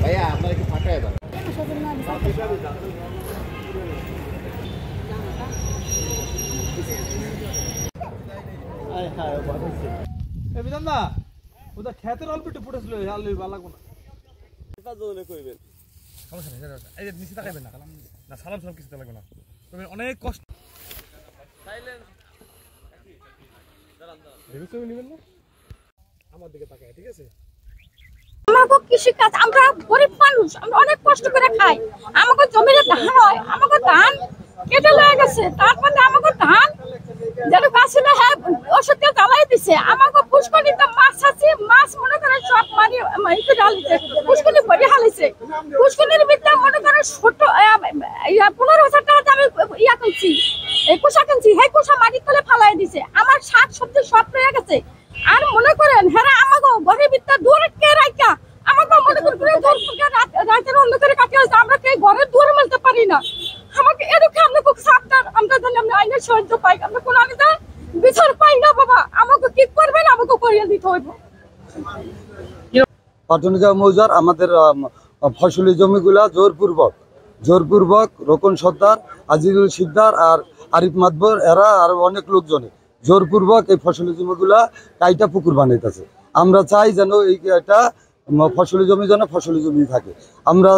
ভাইয়া আপনার একটু ফাঁকা এবার বিধান না ওটা খেতের অল্প একটু ফুটেছিল আলু ভালো লাগবো না কইবেন সমস্যা নেই এই যে নিচে তাকাইবেন না না সালাম সালাম কিছু লাগবে না তুমি অনেক কষ্ট সাইলেন্স দাঁড়ান নেবেন না আমার দিকে তাকায় ঠিক আছে আমাকে কৃষি কাজ আমরা গরিব মানুষ আমরা অনেক কষ্ট করে খাই আমাকে জমিতে ধান হয় আমাকে ধান কেটে লয়ে গেছে তারপরে আমাকে ধান যেটা গাছিল হ্যাঁ ওষুধ দিয়ে জ্বালাই দিছে আমাকে পুষ্করিতে মাছ আছে মাছ মনে করে সব মানে একটু ঢালিছে পুষ্করি ভরে হালিছে পুষ্করির ভিতরে মনে করে ছোট 15,000 টাকা আমি ইয়া কিনছি এই কোষা কিনছি সেই কোষা মাটি তলে ফালাই দিছে আমার শাক সবজি সব রয়ে গেছে আর মনে করেন হ্যাঁ আমাকে ঘরের ভিতরে দূরে কে রাখা আমাকে মনে করে রাতের অন্ধকারে কাটিয়ে আসছে আমরা কে ঘরের দূরে মেলতে পারি না আমাকে এরকম আমরা খুব সাবধান আমরা জানি আমরা আইনের সাহায্য পাই আমরা কোনো আগে বিচার পাই না বাবা আমাকে কি করবেন আমাকে করিয়ে দিতে হইব পাটনগাঁও মৌজার আমাদের ফসলি জমিগুলা জোরপূর্বক রোকন সর্দার আজিজুল সিকদার আর আরিফ মাতবর এরা আর অনেক লোকজনে জোরপূর্বক এই ফসলি জমিগুলা কাইটা পুকুর বানাইতেছে আমরা চাই যেন এটা ফসলি জমি যেন ফসলি জমি থাকে আমরা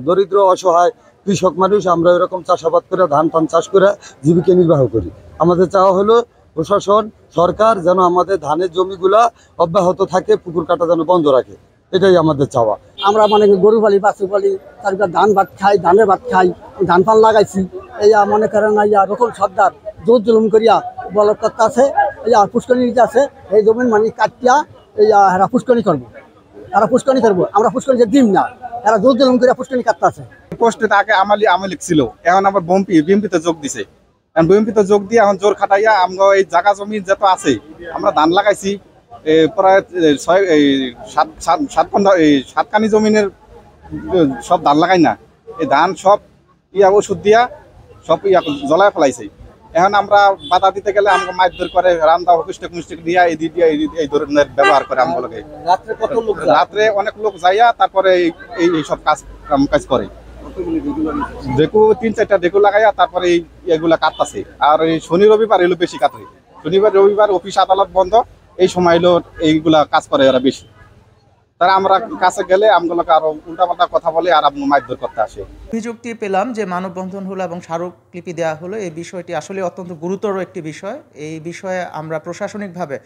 দরিদ্র অসহায় কৃষক মানুষ আমরা এরকম চাষাবাদ করে ধান টান চাষ করে জীবিকা নির্বাহ করি আমাদের চাওয়া হলো প্রশাসন সরকার যেন আমাদের ধানের জমিগুলা অব্যাহত থাকে পুকুর কাটা যেন বন্ধ রাখে এটাই আমাদের চাওয়া আমরা মানে গরু পালি বাছুর পালি তারপর ধান ভাত খাই ধানের ভাত খাই ধান পান লাগাইছি এই মনে করেন রকম সর্দার জোর জুলুম করিয়া বলকর্তা আছে এই পুষ্করণী আছে এই জমিন মানে কাটিয়া এই এরা পুষ্করণী করবো আমরা পুষ্করণী দিম না এরা জোর জুলুম করিয়া পুষ্করণী কাটতে আছে পোস্টে তাকে আমলিক ছিল এখন আবার বিএমপিতে যোগ দিছে বিএমপিতে যোগ দিয়ে এখন জোর খাটাইয়া আমরা এই জায়গা জমি যত আছে আমরা ধান লাগাইছি প্রায় 7 জমিনের সব ধান লাগাই না এই ধান সব ওষুধ দিয়া সব জ্বলায় ফেলাইছে এখন আমরা বাধা দিতে গেলে আমাকে মারধর করে রান্দা হুষ্টিক দিয়া এই ধরনের ব্যবহার করে আমগুলোকে রাত্রে অনেক লোক যাইয়া তারপরে এই সব কাজ করে ডেকু 3-4টা ডেকু লাগাইয়া তারপরে এগুলা কাটতাছে আর এই শনি রবিবার এগুলো বেশি কাটে শনিবার রবিবার অফিস আদালত বন্ধ এই সময় হলো এইগুলা কাজ করে এরা বেশি তারা আমরা কাছে গেলে আমগুলোকে আরো উল্টাপাল্টা কথা বলে আর মারধর করতে আসে অভিযোগটি পেলাম যে মানববন্ধন হলো এবং স্মারকলিপি দেওয়া হলো এই বিষয়টি আসলে অত্যন্ত গুরুতর একটি বিষয় এই বিষয়ে আমরা প্রশাসনিকভাবে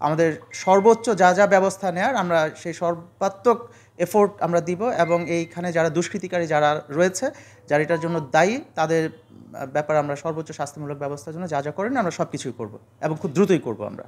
আমাদের সর্বোচ্চ যা ব্যবস্থা নেওয়ার আমরা সেই সর্বাত্মক এফোর্ট আমরা দিব এবং এইখানে যারা দুষ্কৃতিকারী যারা রয়েছে যারা এটার জন্য দায়ী তাদের ব্যাপারে আমরা সর্বোচ্চ শাস্তিমূলক ব্যবস্থার জন্য যা করেন আমরা সব কিছুই করবো এবং খুব দ্রুতই করবো আমরা